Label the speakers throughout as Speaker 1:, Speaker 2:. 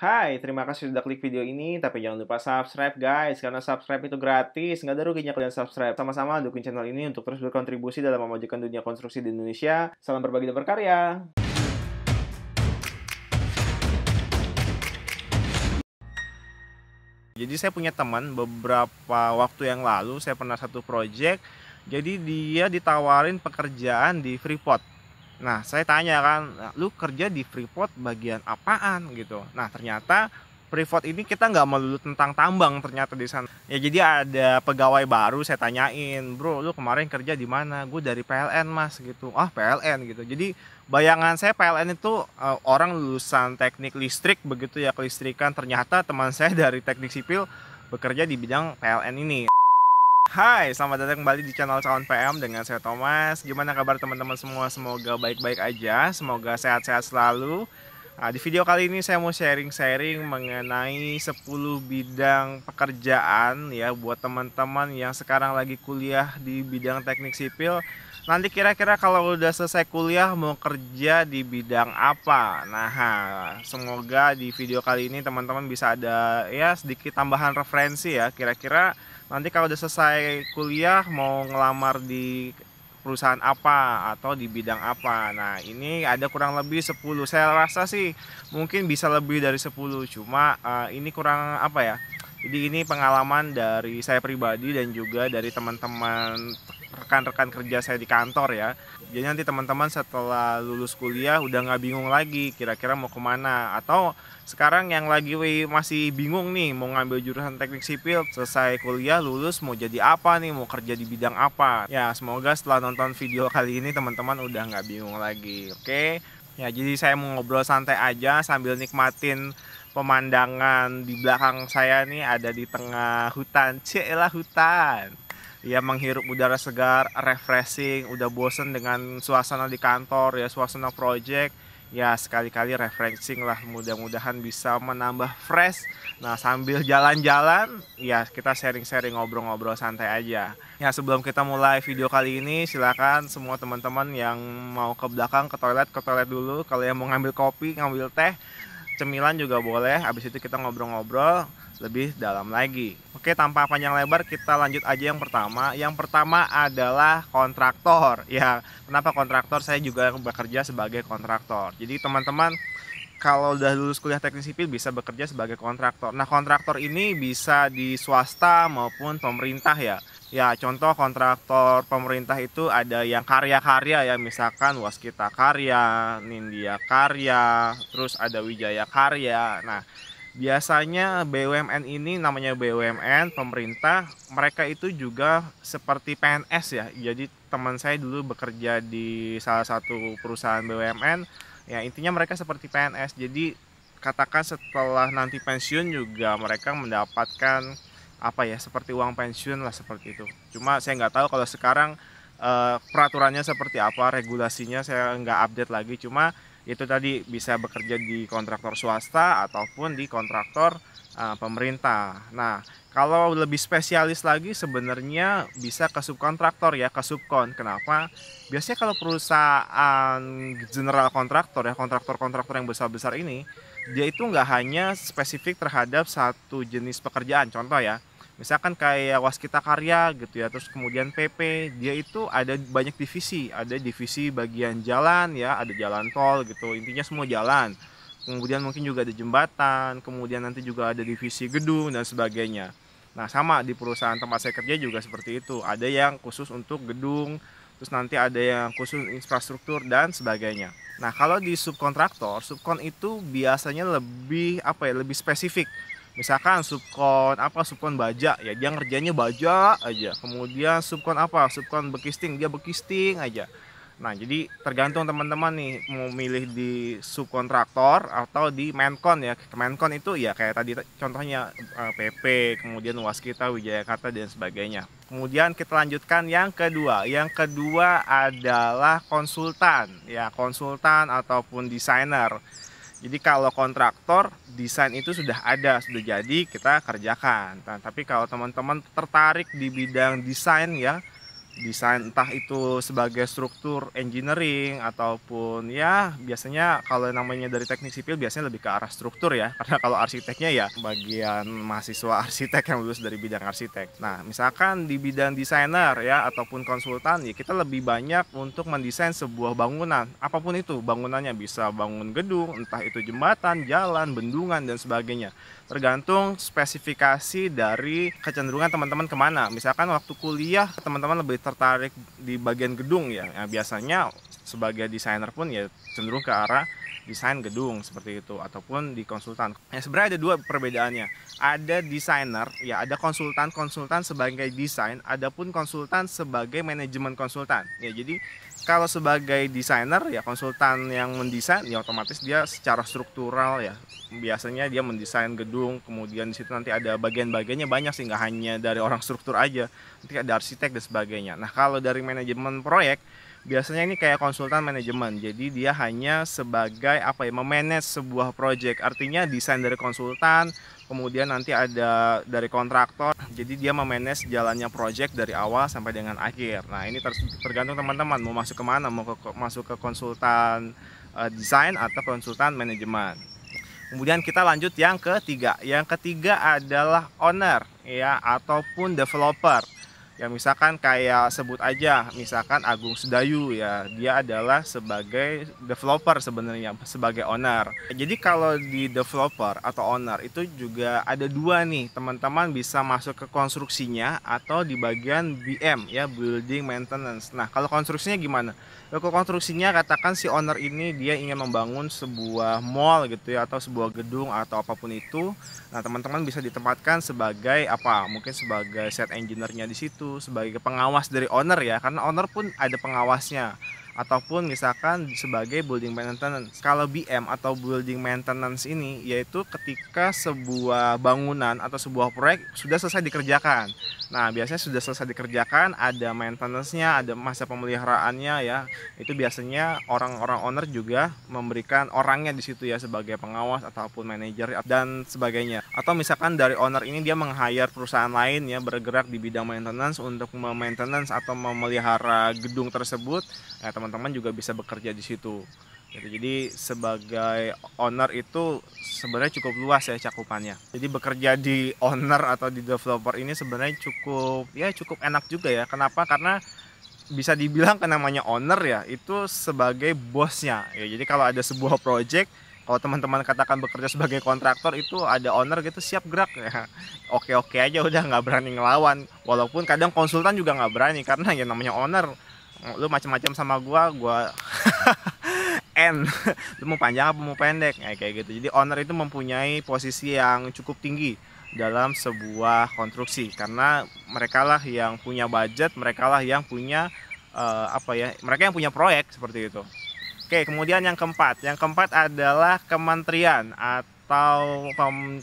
Speaker 1: Hai, terima kasih sudah klik video ini, tapi jangan lupa subscribe guys, karena subscribe itu gratis, nggak ada ruginya kalian subscribe. Sama-sama dukung channel ini untuk terus berkontribusi dalam memajukan dunia konstruksi di Indonesia. Salam berbagi dan berkarya. Jadi saya punya teman beberapa waktu yang lalu, saya pernah satu project, jadi dia ditawarin pekerjaan di Freeport. Nah, saya tanya kan, "Nah, lu kerja di Freeport bagian apaan?" gitu. Nah, ternyata Freeport ini kita nggak melulu tentang tambang ternyata di sana. Ya jadi ada pegawai baru saya tanyain, "Bro, lu kemarin kerja di mana?" "Gue dari PLN, Mas." gitu. "Ah, PLN." gitu. Jadi bayangan saya PLN itu orang lulusan teknik listrik begitu ya, kelistrikan. Ternyata teman saya dari teknik sipil bekerja di bidang PLN ini. Hai, selamat datang kembali di channel Calon PM dengan saya Thomas. Gimana kabar teman-teman semua? Semoga baik-baik aja, semoga sehat-sehat selalu. Nah, di video kali ini saya mau sharing-sharing mengenai 10 bidang pekerjaan ya buat teman-teman yang sekarang lagi kuliah di bidang teknik sipil. Nanti kira-kira kalau udah selesai kuliah mau kerja di bidang apa? Nah, semoga di video kali ini teman-teman bisa ada ya sedikit tambahan referensi ya. Kira-kira nanti kalau udah selesai kuliah mau ngelamar di perusahaan apa atau di bidang apa. Nah, ini ada kurang lebih 10. Saya rasa sih mungkin bisa lebih dari 10. Cuma ini kurang apa ya? Jadi ini pengalaman dari saya pribadi dan juga dari teman-teman rekan-rekan kerja saya di kantor ya. Jadi nanti teman-teman setelah lulus kuliah udah nggak bingung lagi kira-kira mau kemana. Atau sekarang yang lagi masih bingung nih mau ngambil jurusan teknik sipil, selesai kuliah lulus mau jadi apa nih, mau kerja di bidang apa. Ya semoga setelah nonton video kali ini teman-teman udah nggak bingung lagi. Oke. Ya jadi saya mau ngobrol santai aja sambil nikmatin pemandangan di belakang saya nih, ada di tengah hutan. Cielah hutan. Ya menghirup udara segar, refreshing, udah bosen dengan suasana di kantor ya, suasana project. Ya sekali-kali refreshing lah, mudah-mudahan bisa menambah fresh. Nah sambil jalan-jalan ya kita sharing-sharing, ngobrol-ngobrol santai aja. Ya sebelum kita mulai video kali ini silakan semua teman-teman yang mau ke belakang ke toilet dulu. Kalau yang mau ngambil kopi, ngambil teh, cemilan juga boleh. Habis itu kita ngobrol-ngobrol lebih dalam lagi. Oke, tanpa panjang lebar kita lanjut aja yang pertama. Yang pertama adalah kontraktor. Ya, kenapa kontraktor? Saya juga bekerja sebagai kontraktor. Jadi teman-teman kalau udah lulus kuliah teknik sipil bisa bekerja sebagai kontraktor. Nah, kontraktor ini bisa di swasta maupun pemerintah ya. Ya, contoh kontraktor pemerintah itu ada yang karya-karya ya, misalkan Waskita Karya, Nindya Karya, terus ada Wijaya Karya. Nah, biasanya BUMN ini namanya BUMN pemerintah, mereka itu juga seperti PNS ya. Jadi teman saya dulu bekerja di salah satu perusahaan BUMN, ya intinya mereka seperti PNS. Jadi katakan setelah nanti pensiun juga mereka mendapatkan apa ya, seperti uang pensiun lah seperti itu. Cuma saya nggak tahu kalau sekarang peraturannya seperti apa, regulasinya saya nggak update lagi. Cuma itu tadi bisa bekerja di kontraktor swasta ataupun di kontraktor pemerintah. Nah, kalau lebih spesialis lagi sebenarnya bisa ke subkontraktor ya, ke subkon. Kenapa? Biasanya kalau perusahaan general kontraktor ya, kontraktor-kontraktor yang besar-besar ini, dia itu nggak hanya spesifik terhadap satu jenis pekerjaan. Contoh ya, misalkan kayak Waskita Karya gitu ya, terus kemudian PP, dia itu ada banyak divisi, ada divisi bagian jalan ya, ada jalan tol gitu, intinya semua jalan. Kemudian mungkin juga ada jembatan, kemudian nanti juga ada divisi gedung dan sebagainya. Nah sama di perusahaan tempat saya kerja juga seperti itu, ada yang khusus untuk gedung, terus nanti ada yang khusus infrastruktur dan sebagainya. Nah kalau di subkontraktor, subkon itu biasanya lebih apa ya, lebih spesifik. Misalkan subkon apa, subkon baja ya, dia ngerjainnya baja aja. Kemudian subkon apa, subkon bekisting, dia bekisting aja. Nah jadi tergantung teman-teman nih mau milih di subkontraktor atau di menkon ya. Menkon itu ya kayak tadi contohnya PP, kemudian Waskita, Wijaya Karta dan sebagainya. Kemudian kita lanjutkan yang kedua. Yang kedua adalah konsultan ya, konsultan ataupun desainer. Jadi kalau kontraktor, desain itu sudah ada, sudah jadi kita kerjakan. Nah, tapi kalau teman-teman tertarik di bidang desain ya, desain, entah itu sebagai struktur engineering ataupun ya biasanya kalau namanya dari teknik sipil biasanya lebih ke arah struktur ya, karena kalau arsiteknya ya bagian mahasiswa arsitek yang lulus dari bidang arsitek. Nah misalkan di bidang desainer ya ataupun konsultan ya, kita lebih banyak untuk mendesain sebuah bangunan, apapun itu bangunannya, bisa bangun gedung, entah itu jembatan, jalan, bendungan dan sebagainya, tergantung spesifikasi dari kecenderungan teman-teman kemana. Misalkan waktu kuliah teman-teman lebih tertarik di bagian gedung ya, biasanya sebagai desainer pun ya cenderung ke arah desain gedung seperti itu, ataupun di konsultan. Sebenarnya ada dua perbedaannya, ada desainer ya, ada konsultan sebagai desain, adapun konsultan sebagai manajemen konsultan ya. Jadi kalau sebagai desainer ya, konsultan yang mendesain ya otomatis dia secara struktural ya, biasanya dia mendesain gedung, kemudian di situ nanti ada bagian-bagiannya banyak sih, nggak hanya dari orang struktur aja, nanti ada arsitek dan sebagainya. Nah kalau dari manajemen proyek biasanya ini kayak konsultan manajemen, jadi dia hanya sebagai apa ya, memanage sebuah proyek, artinya desain dari konsultan, kemudian nanti ada dari kontraktor, jadi dia memanage jalannya proyek dari awal sampai dengan akhir. Nah ini tergantung teman-teman mau masuk kemana, mau masuk ke konsultan desain atau konsultan manajemen. Kemudian kita lanjut yang ketiga. Yang ketiga adalah owner ya, ataupun developer. Ya misalkan kayak sebut aja, misalkan Agung Sedayu ya, dia adalah sebagai developer sebenarnya, sebagai owner. Jadi kalau di developer atau owner itu juga ada dua nih, teman-teman bisa masuk ke konstruksinya atau di bagian BM ya, building maintenance. Nah kalau konstruksinya gimana? Kalau konstruksinya katakan si owner ini dia ingin membangun sebuah mall gitu ya, atau sebuah gedung atau apapun itu. Nah teman-teman bisa ditempatkan sebagai apa? Mungkin sebagai set engineer-nya di situ, sebagai pengawas dari owner ya, karena owner pun ada pengawasnya, ataupun misalkan sebagai building maintenance. Kalau BM atau building maintenance ini yaitu ketika sebuah bangunan atau sebuah proyek sudah selesai dikerjakan. Nah biasanya sudah selesai dikerjakan, ada maintenance-nya, ada masa pemeliharaannya ya. Itu biasanya orang-orang owner juga memberikan orangnya di situ ya, sebagai pengawas ataupun manajer dan sebagainya. Atau misalkan dari owner ini dia meng-hire perusahaan lain ya, bergerak di bidang maintenance untuk maintenance atau memelihara gedung tersebut. Nah, teman-teman juga bisa bekerja di situ. Jadi sebagai owner itu sebenarnya cukup luas ya cakupannya. Jadi bekerja di owner atau di developer ini sebenarnya cukup enak juga ya. Kenapa? Karena bisa dibilang kan namanya owner ya, itu sebagai bosnya ya. Jadi kalau ada sebuah project, kalau teman-teman katakan bekerja sebagai kontraktor, itu ada owner gitu siap gerak ya. Oke-oke aja udah, nggak berani ngelawan. Walaupun kadang konsultan juga nggak berani, karena ya namanya owner, lu macam-macam sama gua N lu mau panjang apa mau pendek kayak gitu. Jadi owner itu mempunyai posisi yang cukup tinggi dalam sebuah konstruksi, karena mereka lah yang punya budget, mereka lah yang punya mereka yang punya proyek seperti itu. Oke, kemudian yang keempat adalah kementerian atau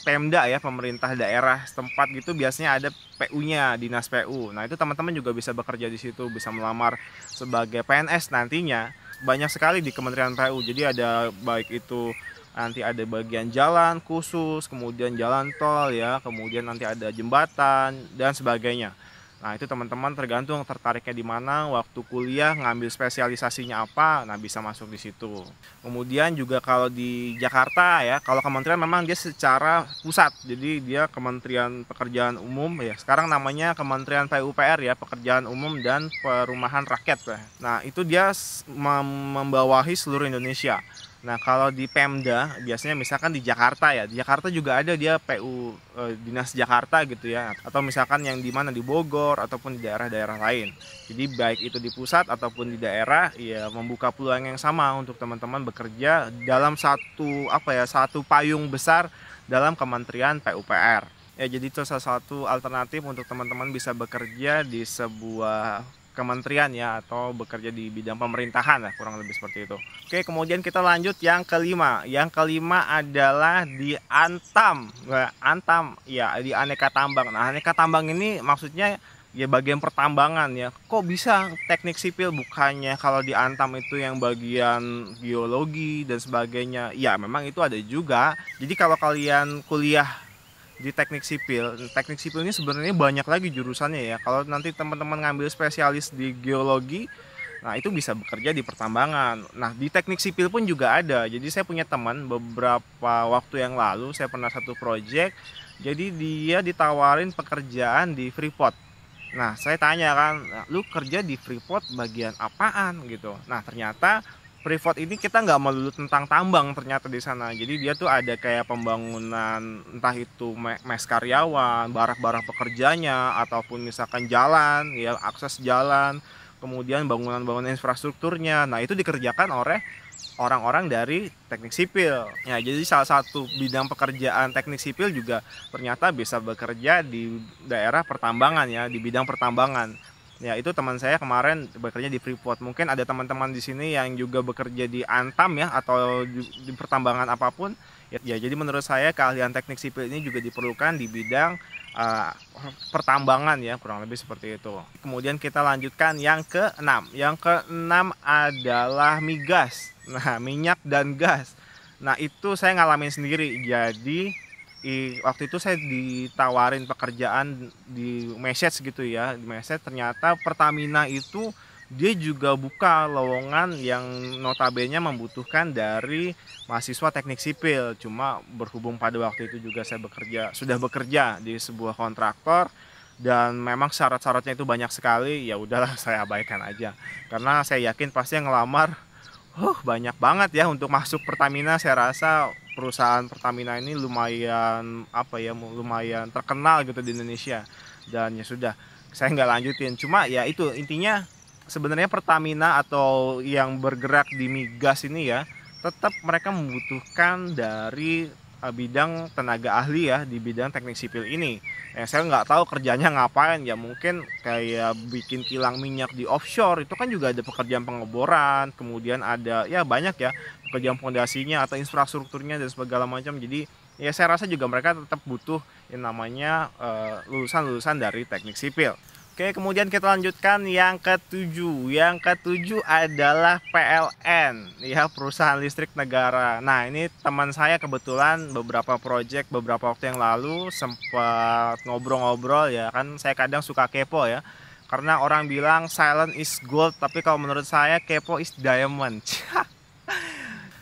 Speaker 1: Pemda ya, pemerintah daerah setempat gitu, biasanya ada PU-nya, dinas PU. Nah itu teman-teman juga bisa bekerja di situ, bisa melamar sebagai PNS nantinya. Banyak sekali di Kementerian PU, jadi ada baik itu nanti ada bagian jalan khusus, kemudian jalan tol ya, kemudian nanti ada jembatan dan sebagainya. Nah itu teman-teman tergantung tertariknya di mana, waktu kuliah ngambil spesialisasinya apa, nah bisa masuk di situ. Kemudian juga kalau di Jakarta ya, kalau kementerian memang dia secara pusat, jadi dia Kementerian Pekerjaan Umum ya, sekarang namanya Kementerian PUPR ya, Pekerjaan Umum dan Perumahan Rakyat ya. Nah itu dia membawahi seluruh Indonesia. Nah kalau di Pemda biasanya misalkan di Jakarta ya, di Jakarta juga ada dia PU Dinas Jakarta gitu ya, atau misalkan yang di mana di Bogor ataupun di daerah-daerah lain. Jadi baik itu di pusat ataupun di daerah ya, membuka peluang yang sama untuk teman-teman bekerja dalam satu payung besar dalam Kementerian PUPR. Ya jadi itu salah satu alternatif untuk teman-teman bisa bekerja di sebuah kementerian ya, atau bekerja di bidang pemerintahan lah, kurang lebih seperti itu. Oke, kemudian kita lanjut yang kelima. Yang kelima adalah di Antam. Antam ya, di aneka tambang. Nah aneka tambang ini maksudnya ya bagian pertambangan ya. Kok bisa teknik sipil, bukannya kalau di Antam itu yang bagian geologi dan sebagainya? Ya memang itu ada juga. Jadi kalau kalian kuliah di teknik sipil. Teknik sipil ini sebenarnya banyak lagi jurusannya ya. Kalau nanti teman-teman ngambil spesialis di geologi, nah itu bisa bekerja di pertambangan. Nah di teknik sipil pun juga ada. Jadi saya punya teman beberapa waktu yang lalu saya pernah satu project. Jadi dia ditawarin pekerjaan di Freeport. Nah saya tanya kan, lu kerja di Freeport bagian apaan gitu. Nah ternyata Freeport ini kita nggak melulu tentang tambang ternyata di sana. Jadi dia tuh ada kayak pembangunan entah itu mes karyawan, barak-barak pekerjanya, ataupun misalkan jalan, ya akses jalan, kemudian bangunan-bangunan infrastrukturnya. Nah itu dikerjakan oleh orang-orang dari teknik sipil. Ya, jadi salah satu bidang pekerjaan teknik sipil juga ternyata bisa bekerja di daerah pertambangan ya, di bidang pertambangan. Ya, itu teman saya kemarin bekerja di Freeport. Mungkin ada teman-teman di sini yang juga bekerja di Antam ya atau di pertambangan apapun. Ya, jadi menurut saya keahlian teknik sipil ini juga diperlukan di bidang uh, pertambangan ya, kurang lebih seperti itu. Kemudian kita lanjutkan yang keenam. Yang keenam adalah migas. Nah, minyak dan gas. Nah, itu saya ngalamin sendiri. Jadi waktu itu saya ditawarin pekerjaan di message gitu ya, di message ternyata Pertamina itu dia juga buka lowongan yang notabene membutuhkan dari mahasiswa teknik sipil. Cuma berhubung pada waktu itu juga saya sudah bekerja di sebuah kontraktor dan memang syarat-syaratnya itu banyak sekali, ya udahlah saya abaikan aja. Karena saya yakin pasti yang ngelamar banyak banget ya untuk masuk Pertamina. Saya rasa perusahaan Pertamina ini lumayan lumayan terkenal gitu di Indonesia. Dan ya sudah, saya nggak lanjutin. Cuma ya itu intinya sebenarnya Pertamina atau yang bergerak di migas ini ya, tetap mereka membutuhkan dari bidang tenaga ahli ya di bidang teknik sipil ini. Saya nggak tahu kerjanya ngapain ya, mungkin kayak bikin kilang minyak di offshore itu kan juga ada pekerjaan pengeboran, kemudian ada ya banyak ya pekerjaan fondasinya atau infrastrukturnya dan segala macam. Jadi ya saya rasa juga mereka tetap butuh yang namanya lulusan-lulusan dari teknik sipil. Oke, kemudian kita lanjutkan yang ketujuh. Yang ketujuh adalah PLN, ya, perusahaan listrik negara. Nah, ini teman saya kebetulan beberapa waktu yang lalu sempat ngobrol-ngobrol ya, kan saya kadang suka kepo ya. Karena orang bilang silent is gold, tapi kalau menurut saya kepo is diamond.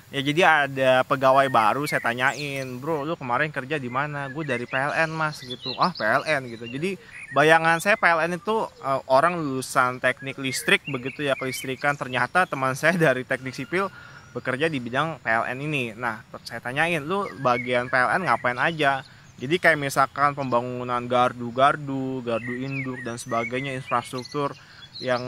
Speaker 1: Ya jadi ada pegawai baru saya tanyain, bro lu kemarin kerja di mana? Gue dari PLN mas gitu. Ah PLN gitu. Jadi bayangan saya PLN itu orang lulusan teknik listrik begitu ya, kelistrikan. Ternyata teman saya dari teknik sipil bekerja di bidang PLN ini. Nah saya tanyain, lu bagian PLN ngapain aja? Jadi kayak misalkan pembangunan gardu induk dan sebagainya, infrastruktur yang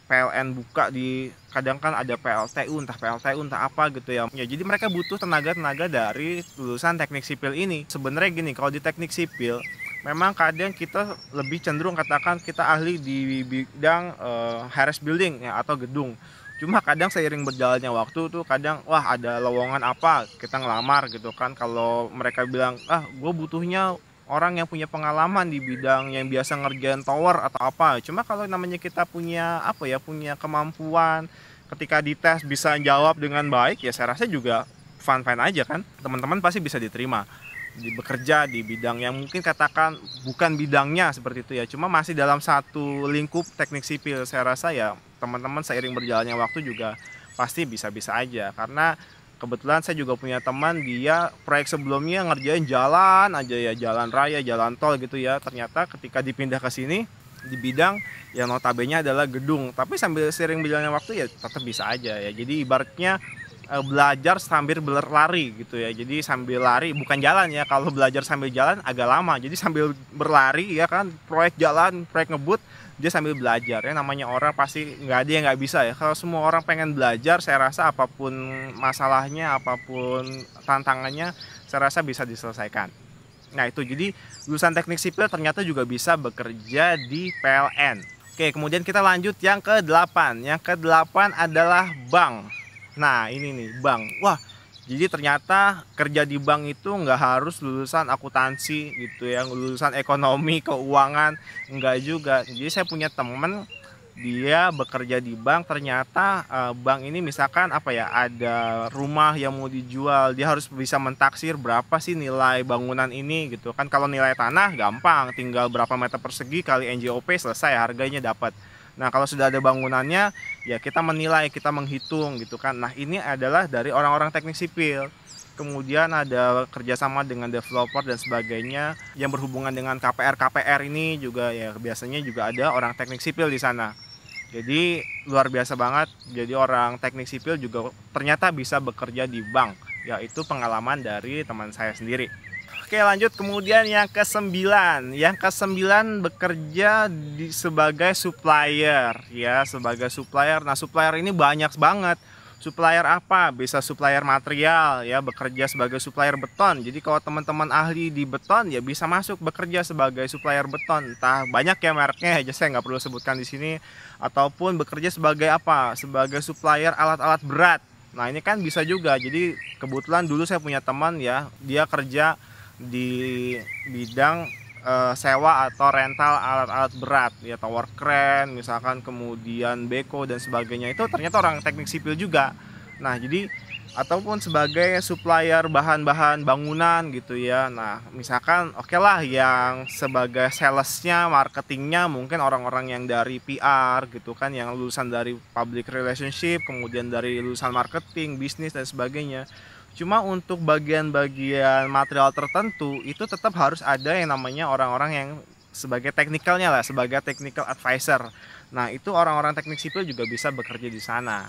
Speaker 1: PLN buka di, kadang kan ada PLTU entah apa gitu ya. Ya jadi mereka butuh tenaga-tenaga dari lulusan teknik sipil ini. Sebenarnya gini, kalau di teknik sipil memang kadang kita lebih cenderung katakan kita ahli di bidang harris building ya atau gedung. Cuma kadang seiring berjalannya waktu tuh kadang wah ada lowongan apa kita ngelamar gitu kan. Kalau mereka bilang gue butuhnya orang yang punya pengalaman di bidang yang biasa ngerjain tower atau apa. Cuma kalau namanya kita punya punya kemampuan ketika dites bisa jawab dengan baik, ya saya rasa juga fine aja kan. Teman-teman pasti bisa diterima bekerja di bidang yang mungkin katakan bukan bidangnya seperti itu ya. Cuma masih dalam satu lingkup teknik sipil. Saya rasa ya teman-teman seiring berjalannya waktu juga pasti bisa-bisa aja. Karena kebetulan saya juga punya teman, dia proyek sebelumnya ngerjain jalan aja ya, jalan raya, jalan tol gitu ya. Ternyata ketika dipindah ke sini di bidang yang notabene adalah gedung, tapi sambil sering berjalannya waktu ya tetap bisa aja ya. Jadi ibaratnya belajar sambil berlari gitu ya. Jadi sambil lari bukan jalan ya. Kalau belajar sambil jalan agak lama. Jadi sambil berlari ya kan, proyek jalan, proyek ngebut, dia sambil belajar ya. Namanya orang pasti nggak ada yang nggak bisa ya. Kalau semua orang pengen belajar, saya rasa apapun masalahnya, apapun tantangannya, saya rasa bisa diselesaikan. Nah itu, jadi lulusan teknik sipil ternyata juga bisa bekerja di PLN. Oke, kemudian kita lanjut yang ke-8. Yang ke-8 adalah bank. Nah ini nih bank. Wah, jadi ternyata kerja di bank itu nggak harus lulusan akuntansi gitu ya, lulusan ekonomi, keuangan, enggak juga. Jadi saya punya temen dia bekerja di bank, ternyata bank ini misalkan apa ya, ada rumah yang mau dijual, dia harus bisa mentaksir berapa sih nilai bangunan ini gitu kan. Kalau nilai tanah gampang, tinggal berapa meter persegi kali NJOP selesai, harganya dapat. Nah kalau sudah ada bangunannya, ya kita menilai, kita menghitung gitu kan. Nah ini adalah dari orang-orang teknik sipil. Kemudian ada kerjasama dengan developer dan sebagainya yang berhubungan dengan KPR ini juga, ya biasanya juga ada orang teknik sipil di sana. Jadi luar biasa banget. Jadi orang teknik sipil juga ternyata bisa bekerja di bank. Ya itu pengalaman dari teman saya sendiri. Oke lanjut, kemudian yang kesembilan. Yang kesembilan bekerja sebagai supplier, ya sebagai supplier. Nah supplier ini banyak banget. Supplier apa? Bisa supplier material, ya bekerja sebagai supplier beton. Jadi kalau teman-teman ahli di beton ya bisa masuk bekerja sebagai supplier beton. Entah banyak ya mereknya, aja saya nggak perlu sebutkan di sini. Ataupun bekerja sebagai apa? Sebagai supplier alat-alat berat. Nah ini kan bisa juga. Jadi kebetulan dulu saya punya teman ya, dia kerja di bidang sewa atau rental alat-alat berat, ya tower crane misalkan, kemudian beko dan sebagainya. Itu ternyata orang teknik sipil juga. Nah jadi ataupun sebagai supplier bahan-bahan bangunan gitu ya. Nah misalkan oke lah yang sebagai salesnya, marketingnya mungkin orang-orang yang dari PR gitu kan, yang lulusan dari public relationship, kemudian dari lulusan marketing, bisnis dan sebagainya. Cuma untuk bagian-bagian material tertentu itu tetap harus ada yang namanya orang-orang yang sebagai teknikalnya lah, sebagai technical advisor. Nah itu orang-orang teknik sipil juga bisa bekerja di sana.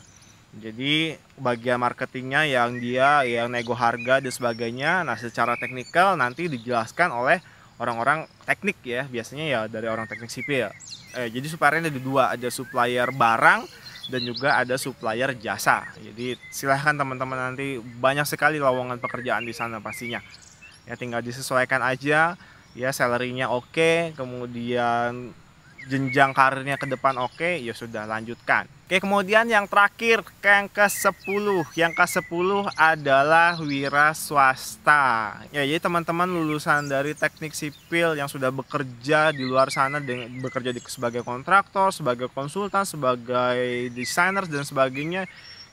Speaker 1: Jadi bagian marketingnya yang dia yang nego harga dan sebagainya. Nah secara teknikal nanti dijelaskan oleh orang-orang teknik ya, biasanya ya dari orang teknik sipil. Jadi suppliernya ada dua, ada supplier barang dan juga ada supplier jasa. Jadi silahkan teman-teman, nanti banyak sekali lowongan pekerjaan di sana pastinya. Ya tinggal disesuaikan aja, ya salarynya oke, kemudian jenjang karirnya ke depan oke, ya sudah lanjutkan. Oke, kemudian yang terakhir, yang ke-10. Yang ke-10 adalah wira swasta. Ya, jadi teman-teman lulusan dari teknik sipil yang sudah bekerja di luar sana, bekerja sebagai kontraktor, sebagai konsultan, sebagai desainer dan sebagainya,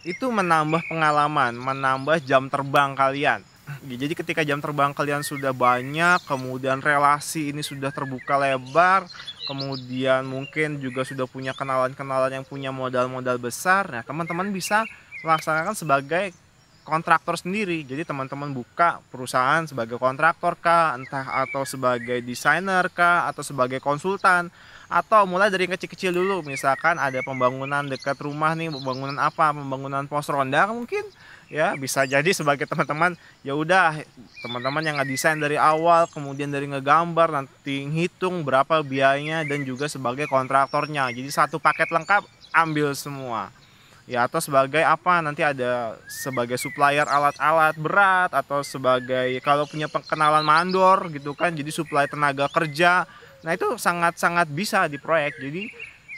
Speaker 1: itu menambah pengalaman, menambah jam terbang kalian. Jadi ketika jam terbang kalian sudah banyak, kemudian relasi ini sudah terbuka lebar, kemudian mungkin juga sudah punya kenalan-kenalan yang punya modal-modal besar. Nah teman-teman bisa melaksanakan sebagai kontraktor sendiri. Jadi teman-teman buka perusahaan sebagai kontraktor kah, entah atau sebagai desainer kah, atau sebagai konsultan, atau mulai dari yang kecil-kecil dulu. Misalkan ada pembangunan dekat rumah nih, pembangunan apa, pembangunan pos ronda mungkin. Ya bisa jadi sebagai teman-teman, ya udah teman-teman yang ngedesain dari awal, kemudian dari ngegambar, nanti ngitung berapa biayanya, dan juga sebagai kontraktornya. Jadi satu paket lengkap, ambil semua. Ya atau sebagai apa, nanti ada sebagai supplier alat-alat berat, atau sebagai kalau punya kenalan mandor gitu kan, jadi supply tenaga kerja. Nah itu sangat-sangat bisa di proyek. Jadi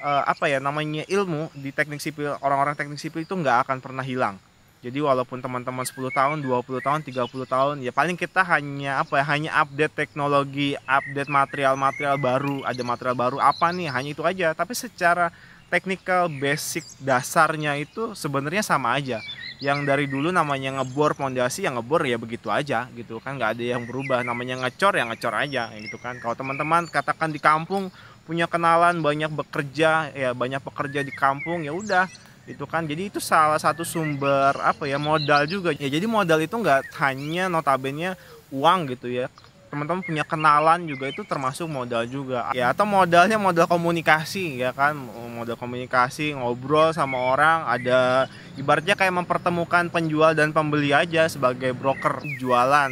Speaker 1: apa ya namanya, ilmu di teknik sipil, orang-orang teknik sipil itu nggak akan pernah hilang. Jadi walaupun teman-teman 10 tahun, 20 tahun, 30 tahun, ya paling kita hanya apa ya, hanya update teknologi, update material-material baru, ada material baru apa nih, hanya itu aja. Tapi secara technical basic dasarnya itu sebenarnya sama aja. Yang dari dulu namanya ngebor pondasi, yang ngebor ya begitu aja gitu kan, nggak ada yang berubah. Namanya ngecor ya ngecor aja gitu kan. Kalau teman-teman katakan di kampung punya kenalan banyak bekerja, ya banyak pekerja di kampung, ya udah itu kan. Jadi itu salah satu sumber apa ya, modal juga ya. Jadi modal itu nggak hanya notabene uang gitu ya, teman-teman punya kenalan juga itu termasuk modal juga ya. Atau modalnya modal komunikasi ya kan, modal komunikasi, ngobrol sama orang, ada ibaratnya kayak mempertemukan penjual dan pembeli aja sebagai broker, jualan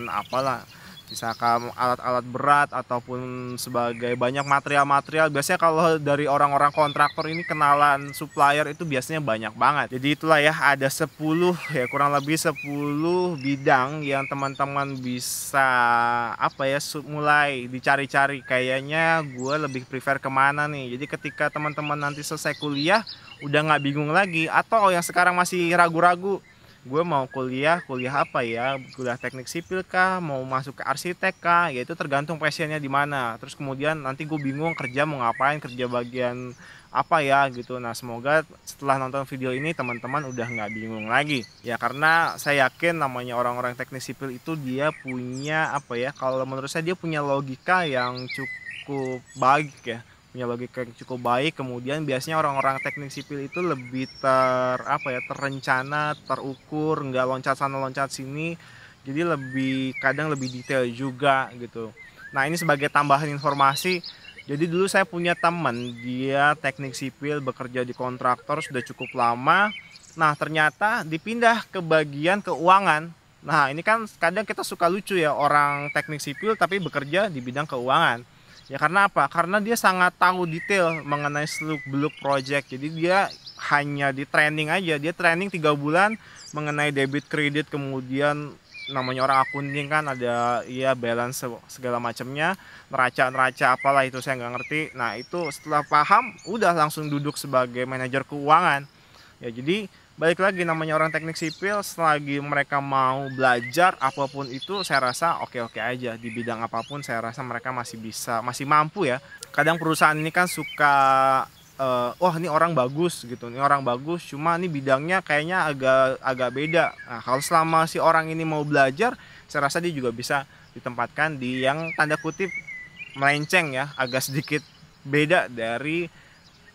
Speaker 1: apalah, misalkan alat-alat berat ataupun sebagai banyak material-material. Biasanya kalau dari orang-orang kontraktor ini kenalan supplier itu biasanya banyak banget. Jadi itulah ya, ada 10 ya, kurang lebih 10 bidang yang teman-teman bisa apa ya, mulai dicari-cari. Kayaknya gue lebih prefer kemana nih. Jadi ketika teman-teman nanti selesai kuliah udah nggak bingung lagi, atau yang sekarang masih ragu-ragu, gue mau kuliah apa ya, kuliah teknik sipil kah, mau masuk ke arsitek kah, ya itu tergantung passionnya di mana. Terus kemudian nanti gue bingung kerja mau ngapain, kerja bagian apa ya gitu. Nah semoga setelah nonton video ini teman-teman udah nggak bingung lagi ya, karena saya yakin namanya orang-orang teknik sipil itu dia punya apa ya, kalau menurut saya dia punya logika yang cukup baik ya, punya logika yang cukup baik. Kemudian biasanya orang-orang teknik sipil itu lebih terencana, terukur, nggak loncat sana loncat sini, jadi kadang lebih detail juga gitu. Nah ini sebagai tambahan informasi, jadi dulu saya punya teman, dia teknik sipil bekerja di kontraktor sudah cukup lama. Nah ternyata dipindah ke bagian keuangan. Nah ini kan kadang kita suka lucu ya, orang teknik sipil tapi bekerja di bidang keuangan. Ya karena apa? Karena dia sangat tahu detail mengenai seluk-beluk project. Jadi dia hanya di training aja. Dia training 3 bulan mengenai debit kredit, kemudian namanya orang akunting kan ada ya balance segala macamnya, neraca apalah itu saya nggak ngerti. Nah itu setelah paham udah langsung duduk sebagai manajer keuangan. Ya jadi balik lagi namanya orang teknik sipil, selagi mereka mau belajar apapun itu saya rasa oke-oke aja, di bidang apapun saya rasa mereka masih mampu ya. Kadang perusahaan ini kan suka wah ini orang bagus gitu, ini orang bagus cuma ini bidangnya kayaknya agak beda. Nah kalau selama si orang ini mau belajar, saya rasa dia juga bisa ditempatkan di yang tanda kutip melenceng ya, agak sedikit beda dari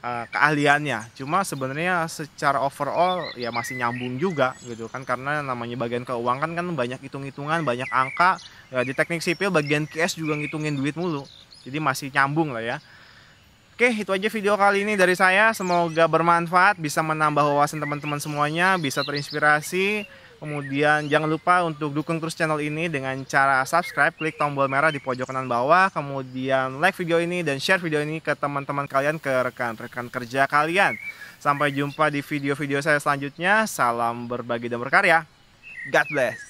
Speaker 1: keahliannya. Cuma sebenarnya secara overall ya masih nyambung juga gitu kan, karena namanya bagian keuangan kan banyak hitung-hitungan, banyak angka ya. Di teknik sipil bagian QS juga ngitungin duit mulu, jadi masih nyambung lah ya. Oke, itu aja video kali ini dari saya. Semoga bermanfaat, bisa menambah wawasan teman-teman semuanya, bisa terinspirasi. Kemudian jangan lupa untuk dukung terus channel ini dengan cara subscribe, klik tombol merah di pojok kanan bawah. Kemudian like video ini dan share video ini ke teman-teman kalian, ke rekan-rekan kerja kalian. Sampai jumpa di video-video saya selanjutnya. Salam berbagi dan berkarya. God bless.